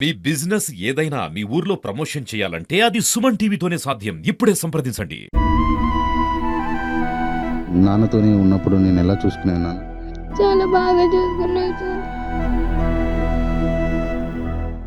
మీ business ఏదైనా మీ ఊర్లో promotion చేయాలంటే అది సుమన్ టీవీతోనే సాధ్యం. ఇప్పుడే సంప్రదించండి. నాన్నతోనే ఉన్నప్పుడు నేను ఎలా చూసుకునేన్నాను. చాలా బాగా చూసుకున్నావు సార్.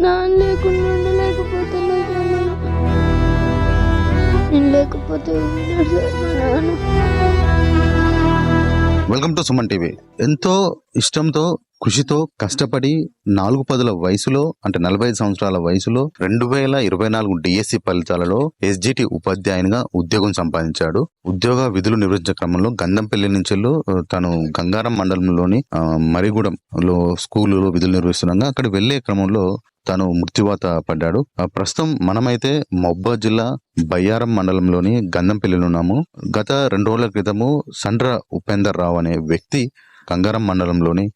నాన్న లేకుండా ఉండలేకపోతున్నా సార్. నేను లేకపోతే ఉన్నాడు సార్ మా నాన్న. Welcome to Suman TV. ఎంతో ఇష్టంతో కృషితో కష్టపడి 4 వయసులో అంటే 45 సంవత్సరాల వయసులో 2024 డిఎస్సి ఫలితాలలో ఎస్జిటి ఉపాధ్యాయునిగా ఉద్యోగం సంపాదించాడు. ఉద్యోగ విధులు నిర్వహించే క్రమంలో గంధంపల్లి నుంచి తను గంగారం మండలంలోని మరిగూడెంలో స్కూలులో విధులు నిర్వహిస్తుండగా అక్కడ వెళ్లే క్రమంలో తను మృత్యువాత పడ్డాడు. ప్రస్తుతం మనమైతే మహబూబాబాద్ జిల్లా బయ్యారం మండలంలోని గంధంపల్లిలో ఉన్నాము. గత 2 రోజుల క్రితము సండ్ర ఉపేందర్ రావు అనే వ్యక్తి గంగారం మండలంలోని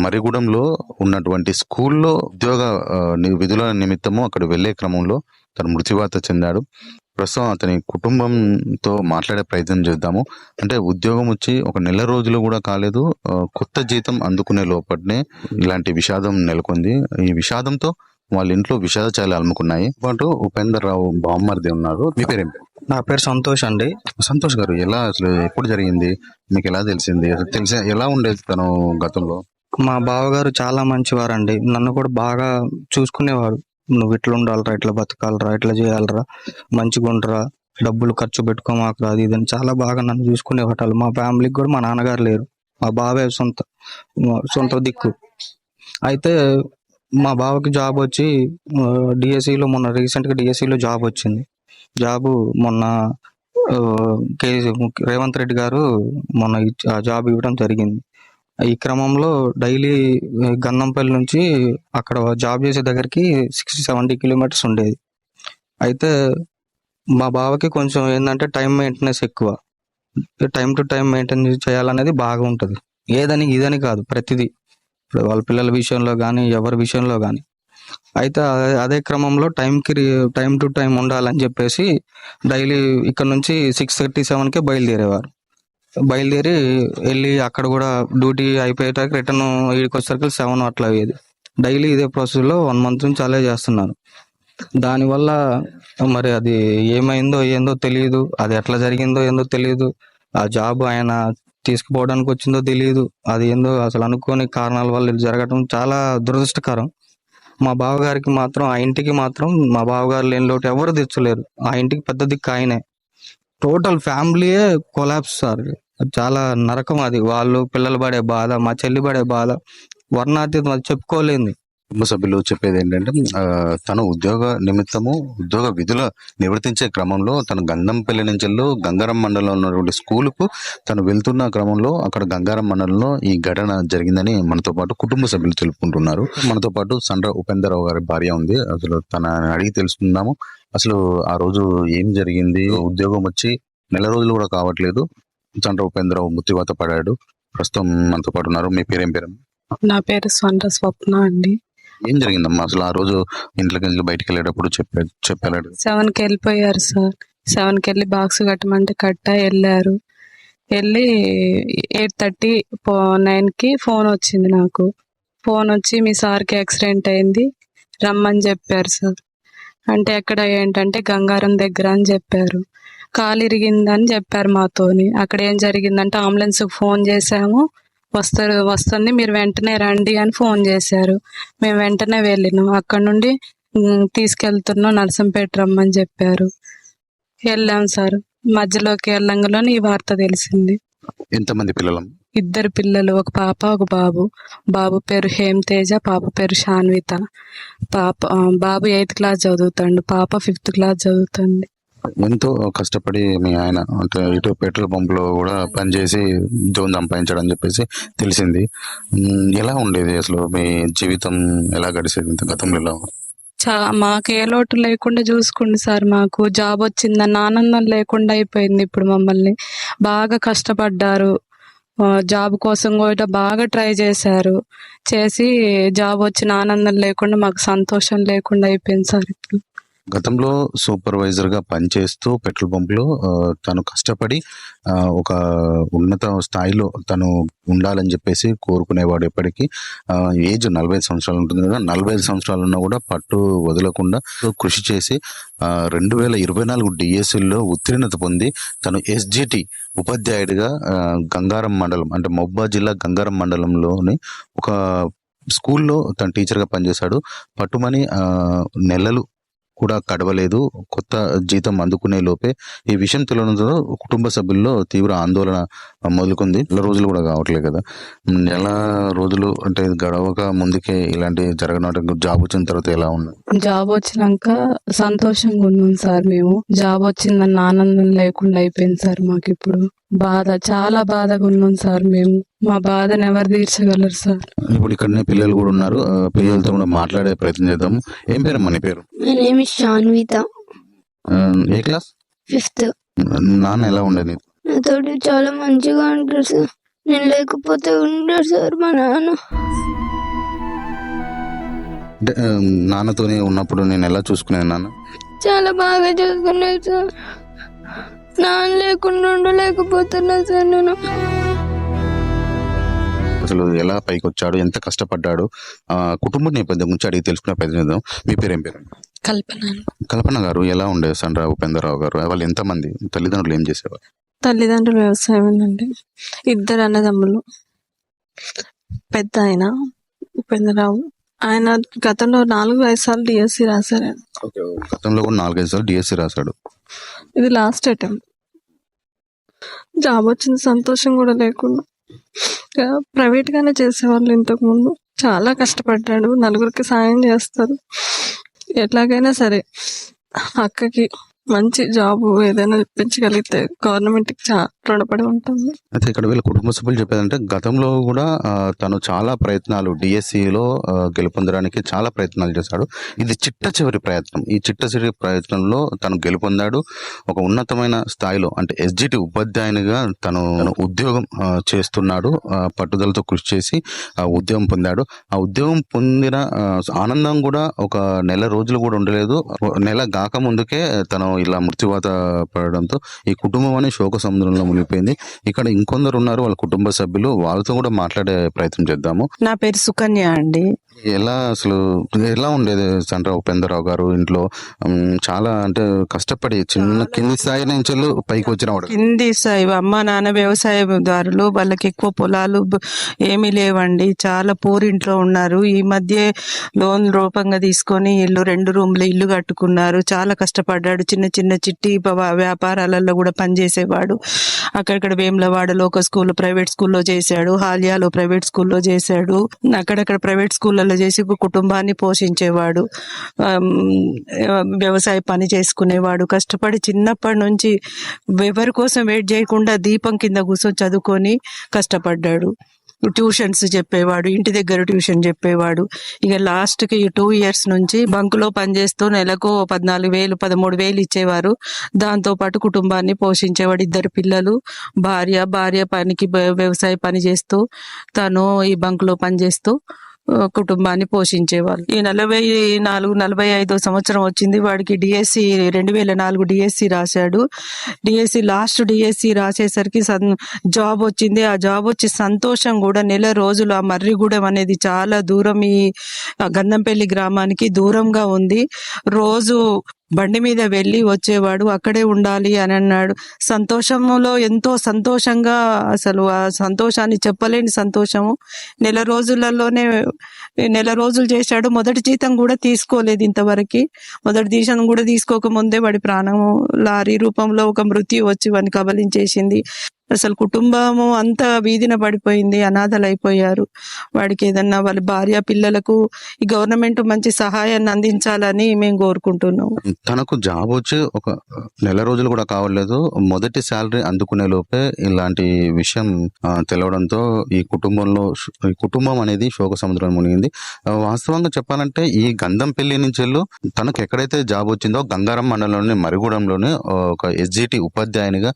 మరిగూడెంలో ఉన్నటువంటి స్కూల్లో ఉద్యోగ విధుల నిమిత్తము అక్కడ వెళ్లే క్రమంలో తను మృత్యువాత చెందాడు. ప్రస్తుతం అతని కుటుంబంతో మాట్లాడే ప్రయత్నం చేద్దాము. అంటే ఉద్యోగం వచ్చి 1 నెల రోజులు కూడా కాలేదు, కొత్త జీతం అందుకునే లోపలనే ఇలాంటి విషాదం నెలకొంది. ఈ విషాదంతో వాళ్ళ ఇంట్లో విషాద ఛాయలు అలుముకున్నాయి. పాటు ఉపేందర్ రావు బామ్మర్ది ఉన్నారు. మీ పేరేం? నా పేరు సంతోష్ అండి. సంతోష్ గారు, ఎలా అసలు ఎప్పుడు జరిగింది, మీకు ఎలా తెలిసింది, అసలు ఎలా ఉండేది తను గతంలో? మా బావగారు చాలా మంచివారండి. నన్ను కూడా బాగా చూసుకునేవాడు. నువ్వు ఇట్లా ఉండాలిరా, ఇట్లా బతకాలరా, ఇట్లా చేయాలరా, మంచిగా ఉండరా, డబ్బులు ఖర్చు పెట్టుకోమాకరా, అది ఇదని చాలా బాగా నన్ను చూసుకునేవాళ్ళు. మా ఫ్యామిలీకి కూడా మా నాన్నగారు లేరు, మా బావే సొంత దిక్కు. అయితే మా బావకి జాబ్ వచ్చి డిఎస్సిలో మొన్న రీసెంట్గా డిఎస్సిలో జాబ్ వచ్చింది. జాబు మొన్న రేవంత్ రెడ్డి గారు మొన్న ఆ జాబ్ ఇవ్వడం జరిగింది. ఈ క్రమంలో డైలీ గంధంపల్లి నుంచి అక్కడ జాబ్ చేసే దగ్గరికి 60-70 కిలోమీటర్స్ ఉండేది. అయితే మా బావకి కొంచెం ఏంటంటే టైం మెయింటెనెన్స్ ఎక్కువ. టైం టు టైం మెయింటైన్ చేయాలనేది బాగా ఉంటుంది. ఏదని ఇదని కాదు, ప్రతిదీ. ఇప్పుడు వాళ్ళ పిల్లల విషయంలో కానీ ఎవరి విషయంలో కానీ. అయితే అదే క్రమంలో టైం టు టైం ఉండాలని చెప్పేసి డైలీ ఇక్కడ నుంచి 6:37కే బయలుదేరేవారు. బయలుదేరి వెళ్ళి అక్కడ కూడా డ్యూటీ అయిపోయేటాక రిటర్న్ ఇక్కడికి వచ్చేసరికి 7 అట్లా అయ్యేది. డైలీ ఇదే ప్రాసెస్లో 1 మంత్ నుంచి అలా చేస్తున్నారు. దానివల్ల మరి అది ఏమైందో ఏందో తెలియదు, అది ఎట్లా జరిగిందో ఏందో తెలియదు. ఆ జాబ్ ఆయన తీసుకుపోవడానికి వచ్చిందో తెలియదు, అది ఏందో అసలు అనుకోని కారణాల వల్ల ఇది జరగడం చాలా దురదృష్టకరం. మా బావగారికి మాత్రం, ఆ ఇంటికి మాత్రం మా బావగారు లేని లోటు ఎవరు తెచ్చలేరు. ఆ ఇంటికి పెద్ద దిక్కు ఆయనే. టోటల్ ఫ్యామిలీయే కొలాప్స్ సార్. చాలా నరకం అది. వాళ్ళు పిల్లలు పడే బాధ, మా చెల్లి పడే బాధ వర్ణాతీతం, అది చెప్పుకోలేంది. కుటుంబ సభ్యులు చెప్పేది ఏంటంటే తను ఉద్యోగ నిమిత్తము ఉద్యోగ విధుల నిర్వర్తించే క్రమంలో తను గంధంపల్లి నుంచి గంగారం మండలంలో ఉన్నటువంటి స్కూలుకు తను వెళ్తున్న క్రమంలో అక్కడ గంగారం మండలంలో ఈ ఘటన జరిగిందని మనతో పాటు కుటుంబ సభ్యులు తెలుపుకుంటున్నారు. మనతో పాటు సండ్ర ఉపేందర్ రావు గారి భార్య ఉంది. అసలు తన అడిగి తెలుసుకుందాము. అసలు ఆ రోజు ఏం జరిగింది? ఉద్యోగం వచ్చి 1 నెల రోజులు కూడా కావట్లేదు, సండ్ర ఉపేందర్ రావు మృత్యువాత పడ్డాడు. ప్రస్తుతం మనతో పాటు ఉన్నారు. మీ పేరేం పేరు? నా పేరు స్వప్న అండి. ఏం జరిగిందమ్మా అసలు ఆ రోజు? ఇంట్లోకి వెళ్ళి బయటకు వెళ్ళేటప్పుడు చెప్పాడు 7కి వెళ్ళిపోయారు సార్. 7కి వెళ్ళి బాక్స్ కట్టమంటే వెళ్ళారు. వెళ్ళి 8:39కి ఫోన్ వచ్చింది నాకు. ఫోన్ వచ్చి మీ సార్కి యాక్సిడెంట్ అయింది, రమ్మని చెప్పారు సార్. అంటే ఎక్కడ ఏంటంటే గంగారం దగ్గర అని చెప్పారు. కాలు ఇరిగిందని చెప్పారు మాతోని. అక్కడ ఏం జరిగిందంటే అంబులెన్స్కి ఫోన్ చేసాము, వస్తుంది మీరు వెంటనే రండి అని ఫోన్ చేశారు. మేము వెంటనే వెళ్ళినాం. అక్కడ నుండి తీసుకెళ్తున్నాం, నర్సంపేట రమ్మని చెప్పారు. వెళ్ళాం సార్. మధ్యలోకి వెళ్ళంగానే ఈ వార్త తెలిసింది. ఎంతమంది పిల్లలు? 2 పిల్లలు, ఒక పాప ఒక బాబు. బాబు పేరు హేమతేజ, పాప పేరు శాన్విత. బాబు 8th క్లాస్ చదువుతాడు, పాప 5th క్లాస్ చదువుతుంది. ఎంతో కష్టపడి మీ ఆయన అంటే ఇటు పెట్రోల్ పంపులో కూడా పనిచేసి జోన్ సంపాదించాడని చెప్పేసి తెలిసింది. ఎలా ఉండేది అసలు మీ జీవితం? ఎలా గడిచేది గతంలో? మాకు ఏ లోటు లేకుండా చూసుకోండి సార్. మాకు జాబ్ వచ్చిందన్న ఆనందం లేకుండా అయిపోయింది. ఇప్పుడు మమ్మల్ని బాగా కష్టపడ్డారు, జాబ్ కోసం కూడా బాగా ట్రై చేసి జాబ్ వచ్చిన ఆనందం లేకుండా, మాకు సంతోషం లేకుండా అయిపోయింది సార్ ఇప్పుడు. గతంలో సూపర్వైజర్ గా పనిచేస్తూ పెట్రోల్ పంపులో తను కష్టపడి ఒక ఉన్నత స్థాయిలో తను ఉండాలని చెప్పేసి కోరుకునేవాడు. ఎప్పటికీ ఏజ్ 45 సంవత్సరాలు ఉంటుంది కదా, 45 సంవత్సరాలు ఉన్నా కూడా పట్టు వదలకుండా కృషి చేసి 2024 డిఎస్సిలో ఉత్తీర్ణత పొంది తను ఎస్జిటి ఉపాధ్యాయుడిగా గంగారం మండలం అంటే మహబూబా జిల్లా గంగారం మండలంలోని ఒక స్కూల్లో తను టీచర్గా పనిచేశాడు. పట్టుమని నెలలు కూడా గడవలేదు, కొత్త జీతం అందుకునే లోపే ఈ విషయం తెలియడంతో కుటుంబ సభ్యుల్లో తీవ్ర ఆందోళన మొదలుకుంది. నెల రోజులు కూడా కావట్లేదు కదా, నెల రోజులు అంటే గడవక ముందుకే ఇలాంటి జరగడం. జాబ్ వచ్చిన తర్వాత ఎలా ఉంది? జాబ్ వచ్చినాక సంతోషంగా ఉన్నాం సార్. మేము జాబ్ వచ్చిందన్న ఆనందం లేకుండా అయిపోయింది సార్. మాకు ఇప్పుడు బాధ, చాలా బాధగా ఉన్నాం సార్. మేము మా బాధను ఎవరు తీర్చగలరు సార్? ఇప్పుడు ఇక్కడనే పిల్లలు కూడా ఉన్నారు, పిల్లలతో కూడా మాట్లాడే ప్రయత్నం చేద్దాం. ఏం పేరమ్మా నీ పేరు? మై నేమ్ ఇస్ శాన్విత, ఏ క్లాస్? 5th. నాన్న ఎలా ఉండేది? నాతోటి చాలా మంచిగా ఉంటారు సార్. నేను లేకపోతే ఉంటారు సార్ మా నాన్న. అంటే నాన్నతోనే ఉన్నప్పుడు నేను ఎలా చూసుకునేది? నాన్న చాలా బాగా చూసుకున్నారు సార్. నాన్న లేకుండా ఉండలేకపోతున్నా సార్ నేను. అసలు ఎలా పైకి వచ్చాడు, ఎంత కష్టపడ్డాడు, కుటుంబ నేపథ్యం గురించి అడిగి తెలుసుకునే ప్రయత్నం చేద్దాం. మీ పేరు ఏం పేరు? కల్పన గారు, ఎలా ఉండే సండ్ర ఉపేంద్రరావు గారు? వాళ్ళు ఎంతమంది? తల్లిదండ్రులు ఏం చేసేవారు? తల్లిదండ్రులు వ్యవసాయం అండి. 2 అన్నదమ్ములు. పెద్ద ఆయన ఉపేంద్రరావు, ఆయన గతంలో 4-5 సార్లు డిఎస్సి రాశారు. గతంలో కూడా 4-5 సార్లు డిఎస్సి రాశాడు. ఇది లాస్ట్ అటెంప్ట్. జాబ్ వచ్చిన సంతోషం కూడా లేకుండా ప్రైవేట్ గానే చేసేవాళ్ళు ఇంతకు ముందు. చాలా కష్టపడ్డాడు, నలుగురికి సాయం చేస్తారు. ఎట్లాగైనా సరే అక్కకి మంచి జాబ్ ఏదైనా ఇప్పించగలిగితే గవర్నమెంట్కి చాలా రుణపడి ఉంటుంది. అయితే ఇక్కడ వీళ్ళ కుటుంబ సభ్యులు చెప్పేదంటే గతంలో కూడా తను చాలా ప్రయత్నాలు డిఎస్సిలో గెలుపొందడానికి చాలా ప్రయత్నాలు చేశాడు. ఇది చిట్ట చివరి ప్రయత్నం. ఈ చిట్ట చివరి ప్రయత్నంలో తను గెలుపొందాడు. ఒక ఉన్నతమైన స్థాయిలో అంటే ఎస్జిటి ఉపాధ్యాయునిగా తను ఉద్యోగం చేస్తున్నాడు. పట్టుదలతో కృషి చేసి ఉద్యోగం పొందాడు. ఆ ఉద్యోగం పొందిన ఆనందం కూడా ఒక నెల రోజులు కూడా ఉండలేదు. నెల గాక ముందుకే తను ఇలా మృత్యువాత పడడంతో ఈ కుటుంబం అనే శోక సముద్రంలో మునిగిపోయింది. ఇక్కడ ఇంకొందరు ఉన్నారు వాళ్ళ కుటుంబ సభ్యులు, వాళ్ళతో కూడా మాట్లాడే ప్రయత్నం చేద్దాము. నా పేరు సుకన్య అండి. ఎలా ఉండేది సండ్ర ఉపేంద్రరావు గారు ఇంట్లో? చాలా అంటే కష్టపడి చిన్న కింది స్థాయి నుంచి పైకి వచ్చినవాడు. కింది స్థాయి అమ్మ నాన్న వ్యవసాయదారులు, వాళ్ళకి ఎక్కువ పొలాలు ఏమీ లేవండి. చాలా పూరింట్లో ఉన్నారు. ఈ మధ్య లోన్ రూపంగా తీసుకొని 2 రూమ్ల ఇల్లు కట్టుకున్నారు. చాలా కష్టపడ్డాడు. చిన్న చిన్న చిట్టి వ్యాపారాలలో కూడా పనిచేసేవాడు. అక్కడక్కడ వేములవాడలో ఒక స్కూల్ ప్రైవేట్ స్కూల్లో చేశాడు, హాలియాలో ప్రైవేట్ స్కూల్లో చేశాడు. అక్కడక్కడ ప్రైవేట్ స్కూళ్ళలో చేసి కుటుంబాన్ని పోషించేవాడు. వ్యవసాయ పని చేసుకునేవాడు. కష్టపడి చిన్నప్పటి నుంచి ఎవరి కోసం వెయిట్ చేయకుండా దీపం కింద కూర్చొని చదువుకొని కష్టపడ్డాడు. ట్యూషన్స్ చెప్పేవాడు, ఇంటి దగ్గర ట్యూషన్ చెప్పేవాడు. ఇక లాస్ట్కి 2 years నుంచి బంకులో పనిచేస్తూ నెలకు 14,000 13,000 ఇచ్చేవారు. దాంతో పాటు కుటుంబాన్ని పోషించేవాడు. 2 పిల్లలు, భార్య పనికి వ్యవసాయ పని చేస్తూ తను ఈ బంకులో పనిచేస్తూ కుటుంబాన్ని పోషించేవాళ్ళు. ఈ 45వ సంవత్సరం వచ్చింది వాడికి. డిఎస్సి 2004 డిఎస్సి రాశాడు. లాస్ట్ డిఎస్సి రాసేసరికి జాబ్ వచ్చింది. ఆ జాబ్ వచ్చి సంతోషం కూడా నెల రోజులు. ఆ మర్రిగూడెం అనేది చాలా దూరం, ఈ గంధంపల్లి గ్రామానికి దూరంగా ఉంది. రోజు బండి మీద వెళ్ళి వచ్చేవాడు. అక్కడే ఉండాలి అని అన్నాడు. సంతోషంలో ఎంతో సంతోషంగా, అసలు ఆ సంతోషాన్ని చెప్పలేని సంతోషము. నెల రోజులు చేశాడు. మొదటి జీతం కూడా తీసుకోలేదు ఇంతవరకు. మొదటి జీతం కూడా తీసుకోకముందే వాడి ప్రాణము లారీ రూపంలో ఒక మృత్యు వచ్చి వాడిని కబలించేసింది. అసలు కుటుంబము అంతా వీధిన పడిపోయింది, అనాథలైపోయారు. వాడికి ఏదన్నా వాళ్ళ భార్య పిల్లలకు ఈ గవర్నమెంట్ మంచి సహాయాన్ని అందించాలని మేము కోరుకుంటున్నాం. తనకు జాబ్ వచ్చి ఒక నెల రోజులు కూడా కావట్లేదు. మొదటి శాలరీ అందుకునే లోపే ఇలాంటి విషయం తెలవడంతో ఈ కుటుంబం అనేది శోక సముద్రం మునిగింది. వాస్తవంగా చెప్పాలంటే ఈ గంధంపల్లి నుంచి తనకు ఎక్కడైతే జాబ్ వచ్చిందో గంగారం మండలంలోని మరిగూడెంలోని ఒక ఎస్జిటి ఉపాధ్యాయునిగా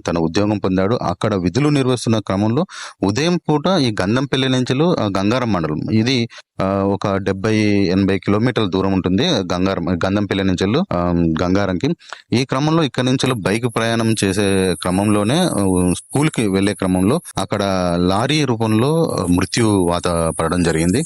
తన ఉద్యోగం పొందాడు. వెళ్ళాడు. అక్కడ విధులు నిర్వహిస్తున్న క్రమంలో ఉదయం పూట ఈ గంధంపల్లి నుంచి గంగారం మండలం, ఇది ఒక 70-80 కిలోమీటర్ల దూరం ఉంటుంది గంధంపల్లి నుంచి గంగారంకి. ఈ క్రమంలో ఇక్కడ నుంచి బైక్ ప్రయాణం చేసే క్రమంలోనే స్కూల్ కి వెళ్లే క్రమంలో అక్కడ లారీ రూపంలో మృత్యు వాత పడడం జరిగింది.